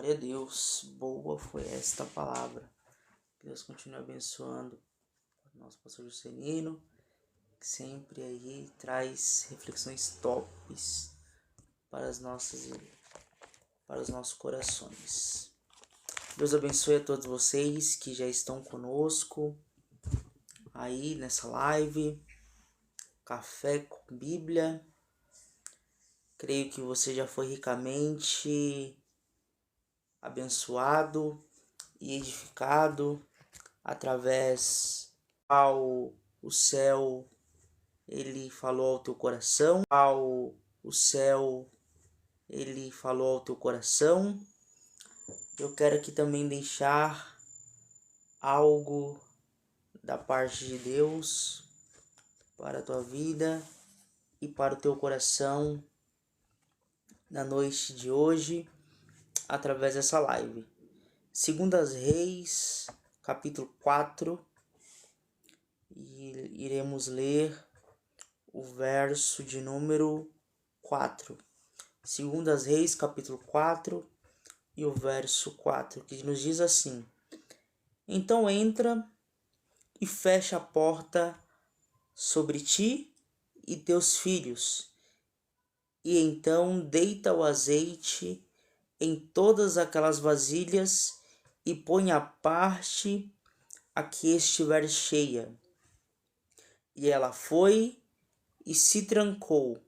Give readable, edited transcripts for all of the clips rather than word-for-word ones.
Glória a Deus, boa foi esta palavra. Que Deus continue abençoando o nosso pastor Juscelino, que sempre aí traz reflexões tops para os nossos corações. Deus abençoe a todos vocês que já estão conosco aí nessa live, Café com Bíblia. Creio que você já foi ricamente abençoado e edificado através ao o céu ele falou ao teu coração, Eu quero aqui também deixar algo da parte de Deus para a tua vida e para o teu coração na noite de hoje, através dessa live. Segundas Reis, capítulo 4, e iremos ler o verso de número 4. Segundas Reis, capítulo 4, e o verso 4, que nos diz assim: Então entra e fecha a porta sobre ti e teus filhos, e então deita o azeite em todas aquelas vasilhas e põe a parte a que estiver cheia. E ela foi e se trancou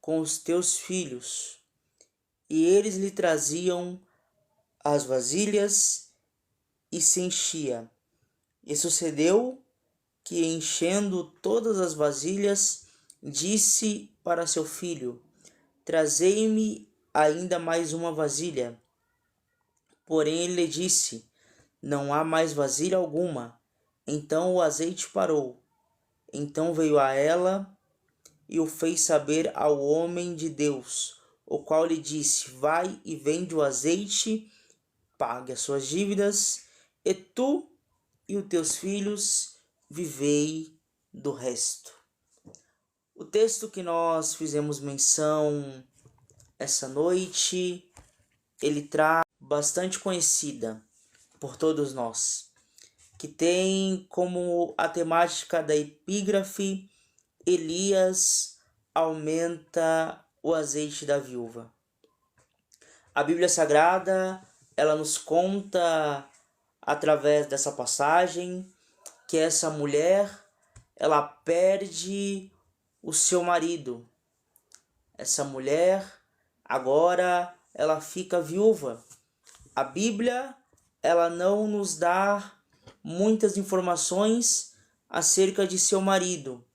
com os teus filhos, e eles lhe traziam as vasilhas e se enchia. E sucedeu que, enchendo todas as vasilhas, disse para seu filho: Trazei-me ainda mais uma vasilha. Porém ele lhe disse: Não há mais vasilha alguma. Então o azeite parou. Então veio a ela e o fez saber ao homem de Deus, o qual lhe disse: Vai e vende o azeite, pague as suas dívidas, e tu e os teus filhos vivei do resto. O texto que nós fizemos menção essa noite, ele traz bastante conhecida por todos nós, que tem como a temática da epígrafe: Elias aumenta o azeite da viúva. A Bíblia Sagrada, ela nos conta através dessa passagem que essa mulher, ela perde o seu marido. Essa mulher agora ela fica viúva. A Bíblia, ela não nos dá muitas informações acerca de seu marido,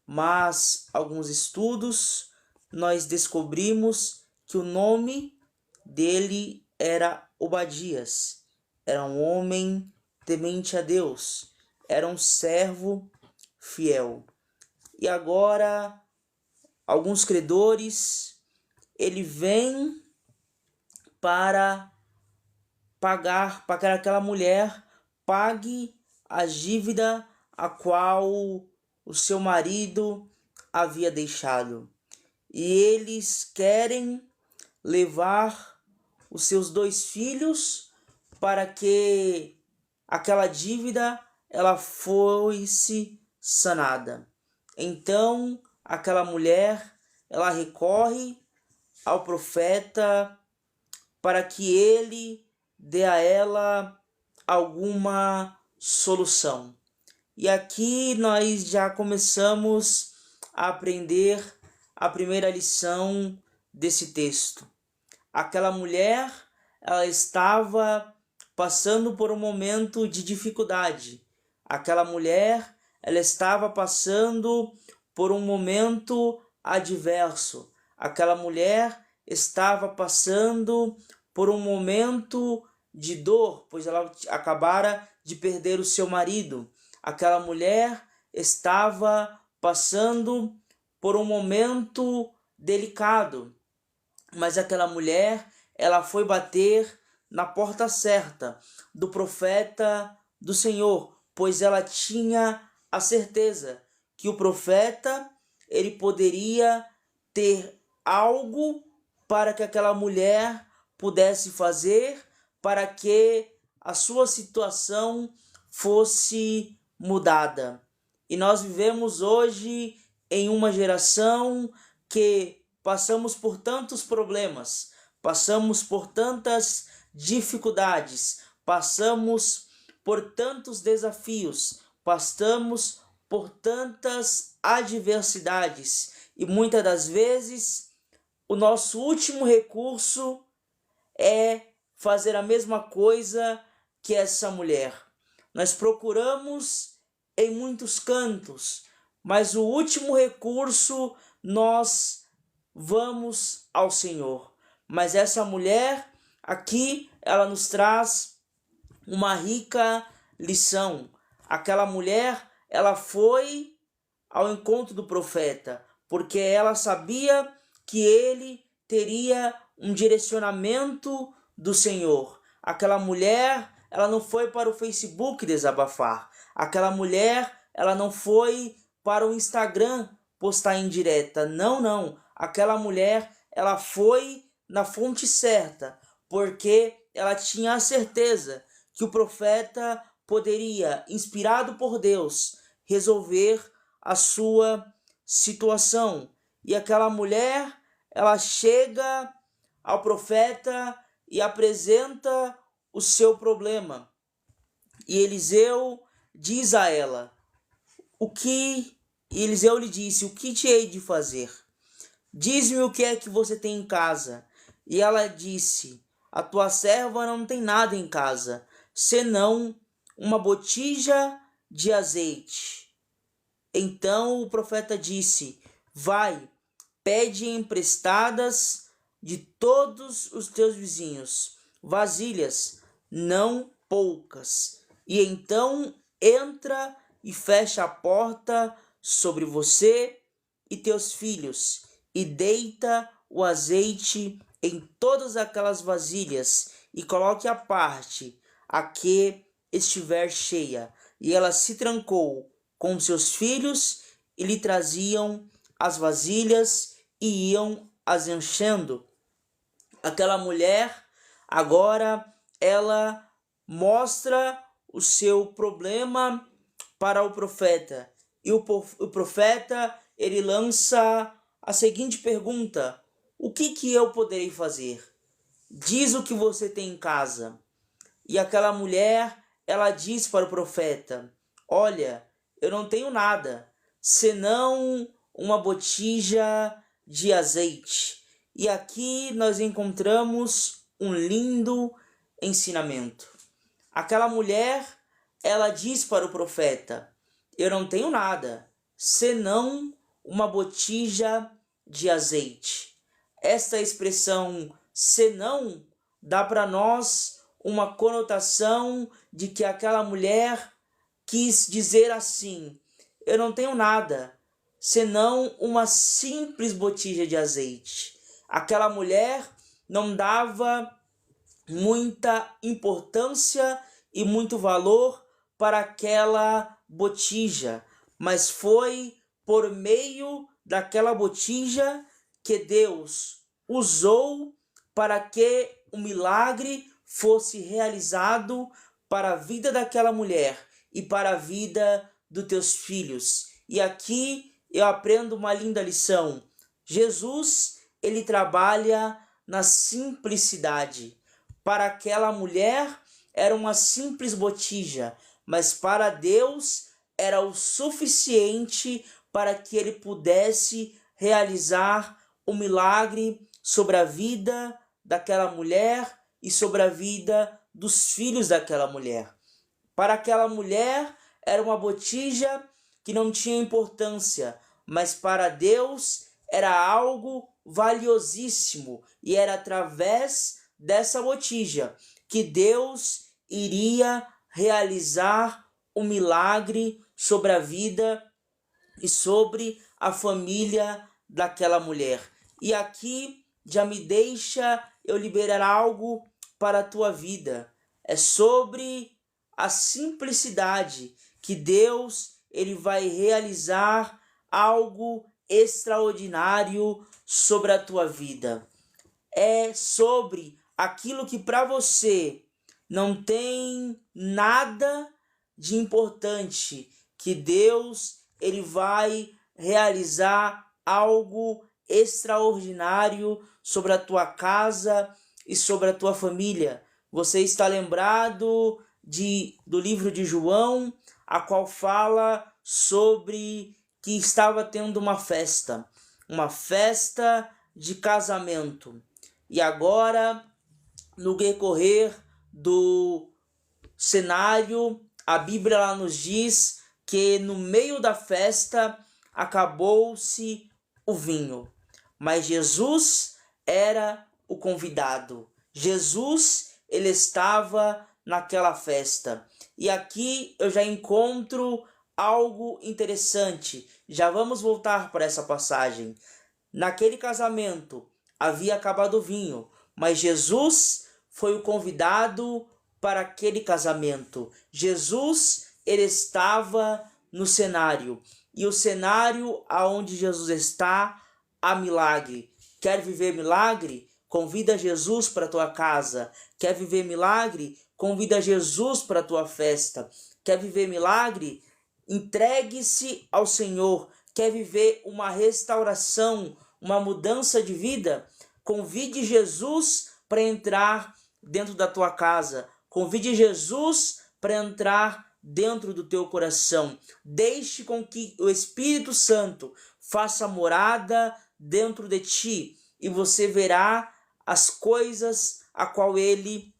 mas alguns estudos nós descobrimos que o nome dele era Obadias. Era um homem temente a Deus, era um servo fiel. E agora alguns credores, ele vem para pagar, para que aquela mulher pague a dívida a qual o seu marido havia deixado. E eles querem levar os seus 2 filhos para que aquela dívida ela fosse sanada. Então aquela mulher, ela recorre ao profeta para que ele dê a ela alguma solução. E aqui nós já começamos a aprender a primeira lição desse texto. Aquela mulher, ela estava passando por um momento de dificuldade. Aquela mulher, ela estava passando por um momento adverso. Aquela mulher estava passando por um momento de dor, pois ela acabara de perder o seu marido. Aquela mulher estava passando por um momento delicado, mas aquela mulher, ela foi bater na porta certa do profeta do Senhor, pois ela tinha a certeza que o profeta, ele poderia ter algo para que aquela mulher pudesse fazer para que a sua situação fosse mudada. E nós vivemos hoje em uma geração que passamos por tantos problemas, passamos por tantas dificuldades, passamos por tantos desafios, passamos por tantas adversidades e muitas das vezes o nosso último recurso é fazer a mesma coisa que essa mulher. Nós procuramos em muitos cantos, mas o último recurso nós vamos ao Senhor. Mas essa mulher aqui, ela nos traz uma rica lição. Aquela mulher, ela foi ao encontro do profeta, porque ela sabia que ele teria um direcionamento do Senhor. Aquela mulher, ela não foi para o Facebook desabafar. Aquela mulher, ela não foi para o Instagram postar indireta. Não, não. Aquela mulher, ela foi na fonte certa, porque ela tinha a certeza que o profeta poderia, inspirado por Deus, resolver a sua situação. E aquela mulher, ela chega ao profeta e apresenta o seu problema. E Eliseu diz a ela, Eliseu lhe disse, o que te hei de fazer? Diz-me o que é que você tem em casa. E ela disse, a tua serva não tem nada em casa, senão uma botija de azeite. Então o profeta disse, vai, pede emprestadas de todos os teus vizinhos, vasilhas, não poucas. E então entra e fecha a porta sobre você e teus filhos, e deita o azeite em todas aquelas vasilhas, e coloque à parte a que estiver cheia. E ela se trancou com seus filhos, e lhe traziam as vasilhas, e iam as enchendo. Aquela mulher, agora, ela mostra o seu problema para o profeta. E o profeta, ele lança a seguinte pergunta, o que eu poderei fazer? Diz o que você tem em casa. E aquela mulher, ela diz para o profeta, olha, eu não tenho nada, senão uma botija de azeite. E aqui nós encontramos um lindo ensinamento. Aquela mulher, ela diz para o profeta, eu não tenho nada, senão uma botija de azeite. Esta expressão senão dá para nós uma conotação de que aquela mulher quis dizer assim, eu não tenho nada, senão uma simples botija de azeite. Aquela mulher não dava muita importância e muito valor para aquela botija, mas foi por meio daquela botija que Deus usou para que o milagre fosse realizado para a vida daquela mulher e para a vida dos teus filhos. E aqui eu aprendo uma linda lição. Jesus, ele trabalha na simplicidade. Para aquela mulher era uma simples botija, mas para Deus era o suficiente para que ele pudesse realizar o milagre sobre a vida daquela mulher e sobre a vida dos filhos daquela mulher. Para aquela mulher era uma botija que não tinha importância, mas para Deus era algo valiosíssimo, e era através dessa botija que Deus iria realizar o milagre sobre a vida e sobre a família daquela mulher. E aqui já me deixa eu liberar algo para a tua vida. É sobre a simplicidade que Deus ele vai realizar algo extraordinário sobre a tua vida. É sobre aquilo que para você não tem nada de importante, que Deus ele vai realizar algo extraordinário sobre a tua casa e sobre a tua família. Você está lembrado do livro de João, a qual fala sobre que estava tendo uma festa de casamento. E agora, no decorrer do cenário, a Bíblia lá nos diz que no meio da festa acabou-se o vinho. Mas Jesus era o convidado. Jesus, ele estava naquela festa. E aqui eu já encontro algo interessante. Já vamos voltar para essa passagem. Naquele casamento havia acabado o vinho, mas Jesus foi o convidado para aquele casamento. Jesus, ele estava no cenário. E o cenário aonde Jesus está, há milagre. Quer viver milagre? Convida Jesus para a tua casa. Quer viver milagre? Convida Jesus para a tua festa. Quer viver milagre? Entregue-se ao Senhor. Quer viver uma restauração, uma mudança de vida? Convide Jesus para entrar dentro da tua casa. Convide Jesus para entrar dentro do teu coração. Deixe com que o Espírito Santo faça morada dentro de ti e você verá as coisas a qual ele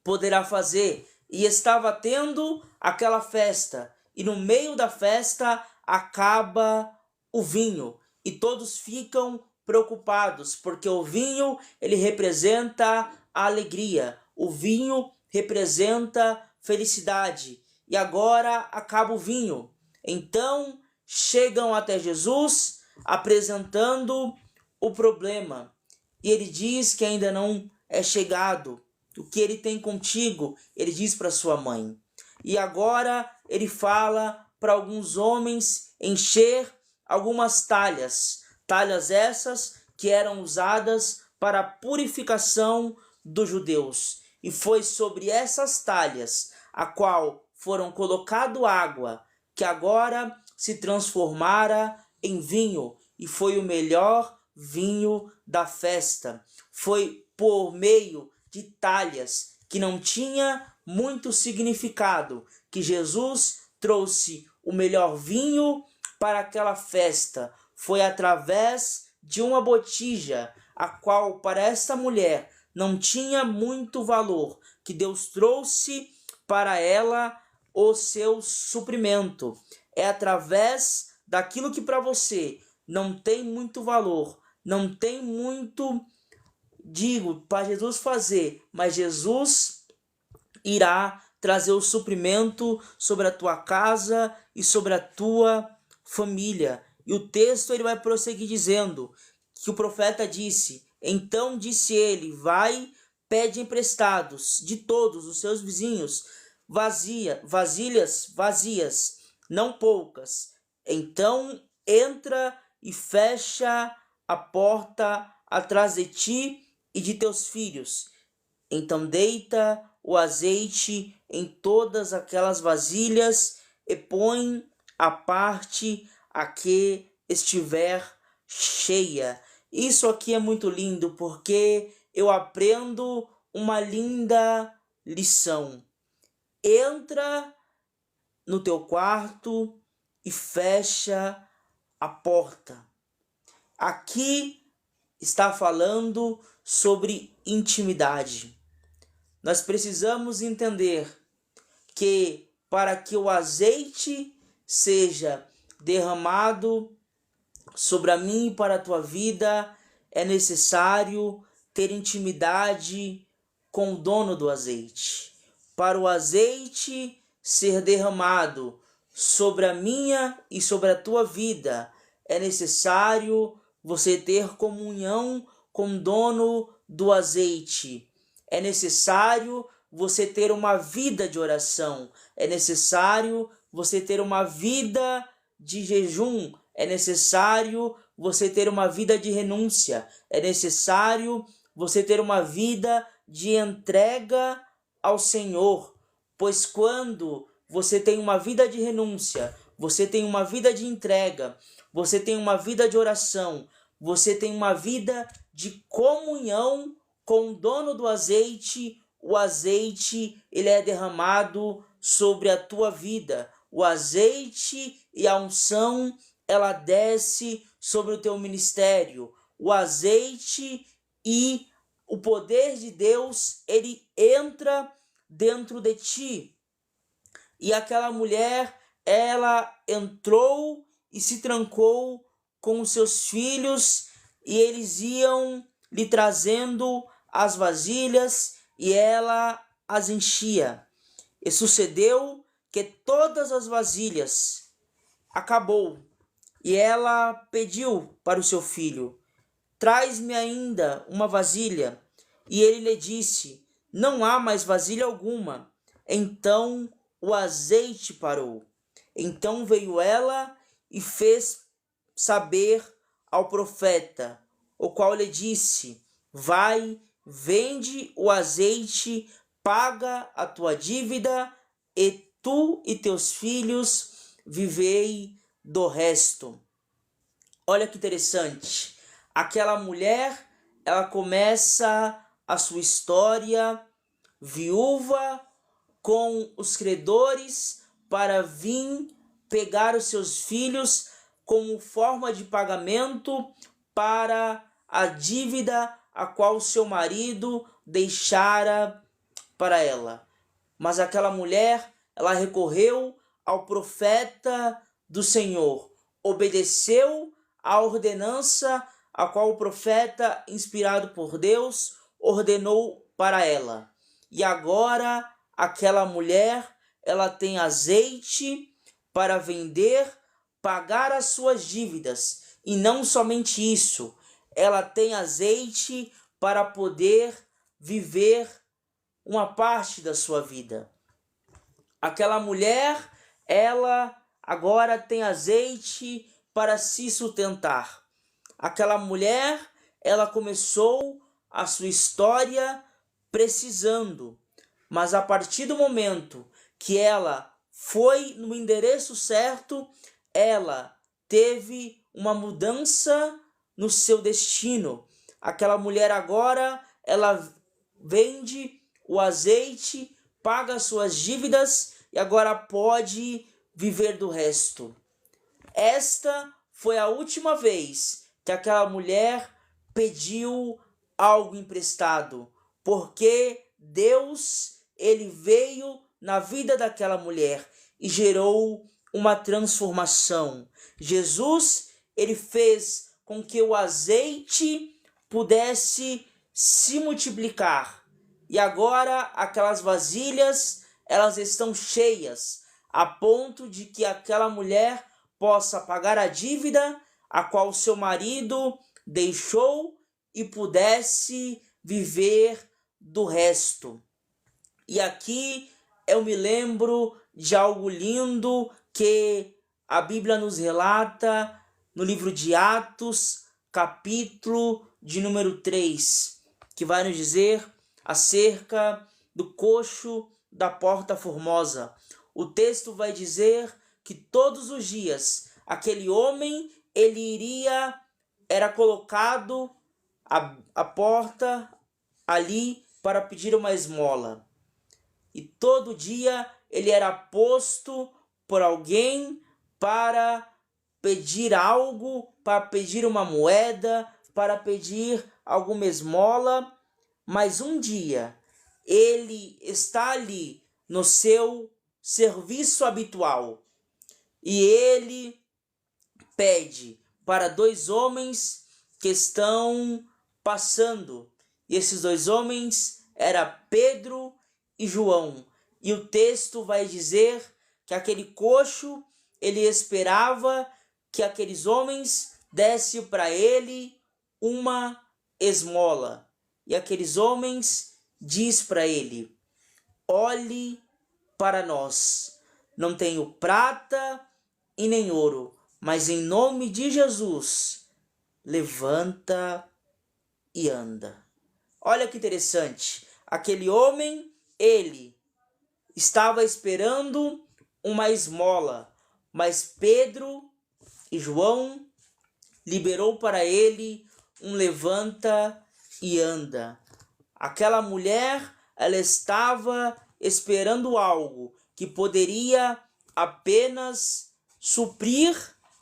poderá fazer. E estava tendo aquela festa, e no meio da festa acaba o vinho, e todos ficam preocupados, porque o vinho ele representa a alegria, o vinho representa felicidade, e agora acaba o vinho. Então chegam até Jesus apresentando o problema, e ele diz que ainda não é chegado. O que ele tem contigo, ele diz para sua mãe. E agora ele fala para alguns homens encher algumas talhas. Talhas essas que eram usadas para a purificação dos judeus. E foi sobre essas talhas a qual foram colocado água, que agora se transformara em vinho. E foi o melhor vinho da festa. Foi por meio de talhas que não tinha muito significado que Jesus trouxe o melhor vinho para aquela festa. Foi através de uma botija, a qual para esta mulher não tinha muito valor, que Deus trouxe para ela o seu suprimento. É através daquilo que para você não tem muito valor, não tem muito, para Jesus fazer, mas Jesus irá trazer o suprimento sobre a tua casa e sobre a tua família. E o texto ele vai prosseguir dizendo que o profeta disse: então disse ele, vai, pede emprestados de todos os seus vizinhos vasilhas vazias, não poucas. Então entra e fecha a porta atrás de ti e de teus filhos. Então deita o azeite em todas aquelas vasilhas e põe a parte a que estiver cheia. Isso aqui é muito lindo porque eu aprendo uma linda lição. Entra no teu quarto e fecha a porta. Aqui está falando sobre intimidade. Nós precisamos entender que para que o azeite seja derramado sobre a mim e para a tua vida, é necessário ter intimidade com o dono do azeite. Para o azeite ser derramado sobre a minha e sobre a tua vida, é necessário você ter comunhão com o dono do azeite. É necessário você ter uma vida de oração. É necessário você ter uma vida de jejum. É necessário você ter uma vida de renúncia. É necessário você ter uma vida de entrega ao Senhor, pois quando você tem uma vida de renúncia, você tem uma vida de entrega, você tem uma vida de oração, você tem uma vida de comunhão com o dono do azeite, o azeite ele é derramado sobre a tua vida. O azeite e a unção ela desce sobre o teu ministério. O azeite e o poder de Deus ele entra dentro de ti. E aquela mulher, ela entrou e se trancou com os seus filhos, e eles iam lhe trazendo as vasilhas, e ela as enchia. E sucedeu que todas as vasilhas acabou, e ela pediu para o seu filho: traz-me ainda uma vasilha. E ele lhe disse: não há mais vasilha alguma. Então o azeite parou. Então veio ela e fez saber ao profeta, o qual lhe disse: vai, vende o azeite, paga a tua dívida, e tu e teus filhos vivei do resto. Olha que interessante. Aquela mulher, ela começa a sua história viúva, com os credores, para vir pegar os seus filhos como forma de pagamento para a dívida a qual seu marido deixara para ela. Mas aquela mulher, ela recorreu ao profeta do Senhor, obedeceu à ordenança a qual o profeta, inspirado por Deus, ordenou para ela. E agora aquela mulher, ela tem azeite para vender, pagar as suas dívidas. E não somente isso, ela tem azeite para poder viver uma parte da sua vida. Aquela mulher, ela agora tem azeite para se sustentar. Aquela mulher, ela começou a sua história precisando, mas a partir do momento que ela foi no endereço certo, ela teve uma mudança no seu destino. Aquela mulher agora, ela vende o azeite, paga suas dívidas e agora pode viver do resto. Esta foi a última vez que aquela mulher pediu algo emprestado, porque Deus, ele veio na vida daquela mulher e gerou uma transformação. Jesus, ele fez com que o azeite pudesse se multiplicar. E agora aquelas vasilhas, elas estão cheias, a ponto de que aquela mulher possa pagar a dívida a qual seu marido deixou e pudesse viver do resto. E aqui eu me lembro de algo lindo que a Bíblia nos relata no livro de Atos, capítulo de número 3, que vai nos dizer acerca do coxo da Porta Formosa. O texto vai dizer que todos os dias aquele homem, ele era colocado à porta ali para pedir uma esmola. E todo dia ele era posto por alguém para pedir algo, para pedir uma moeda, para pedir alguma esmola. Mas um dia ele está ali no seu serviço habitual e ele pede para dois homens que estão passando. E esses dois homens eram Pedro e João. E o texto vai dizer que aquele coxo, ele esperava que aqueles homens dessem para ele uma esmola. E aqueles homens diz para ele: olhe para nós, não tenho prata e nem ouro, mas em nome de Jesus, levanta e anda. Olha que interessante, aquele homem, ele estava esperando uma esmola, mas Pedro e João liberou para ele um levanta e anda. Aquela mulher, ela estava esperando algo que poderia apenas suprir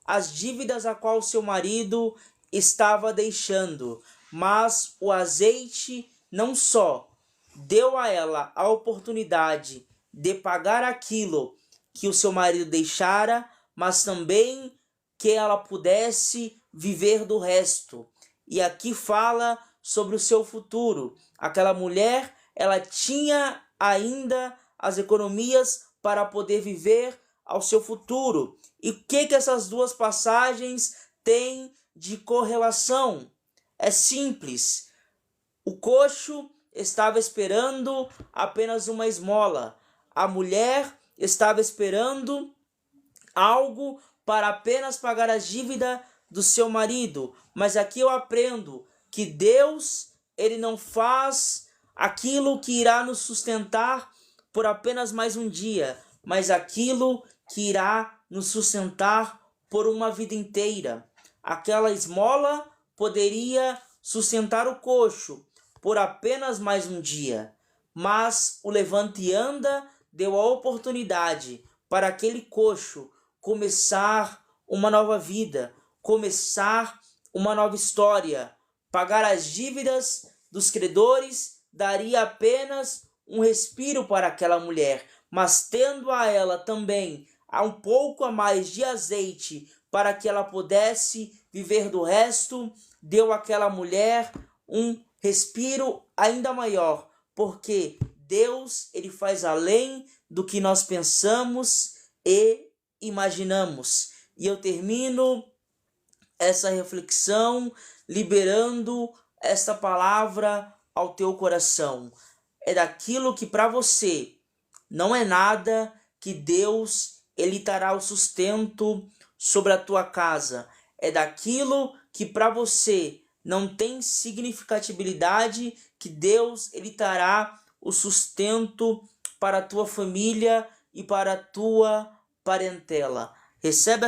as dívidas a qual seu marido estava deixando, mas o azeite não só deu a ela a oportunidade de pagar aquilo que o seu marido deixara, mas também que ela pudesse viver do resto. E aqui fala sobre o seu futuro. Aquela mulher, ela tinha ainda as economias para poder viver ao seu futuro. E o que essas duas passagens têm de correlação? É simples. O coxo estava esperando apenas uma esmola. A mulher estava esperando algo para apenas pagar a dívida do seu marido. Mas aqui eu aprendo que Deus, ele não faz aquilo que irá nos sustentar por apenas mais um dia, mas aquilo que irá nos sustentar por uma vida inteira. Aquela esmola poderia sustentar o coxo por apenas mais um dia, mas o levante e anda deu a oportunidade para aquele coxo começar uma nova vida, começar uma nova história. Pagar as dívidas dos credores daria apenas um respiro para aquela mulher, mas tendo a ela também um pouco a mais de azeite para que ela pudesse viver do resto, deu àquela mulher um respiro ainda maior, porque Deus, ele faz além do que nós pensamos e imaginamos. E eu termino essa reflexão liberando esta palavra ao teu coração. É daquilo que para você não é nada que Deus, ele dará o sustento sobre a tua casa. É daquilo que para você não tem significatividade que Deus, ele dará o sustento para a tua família e para a tua parentela. Recebe essa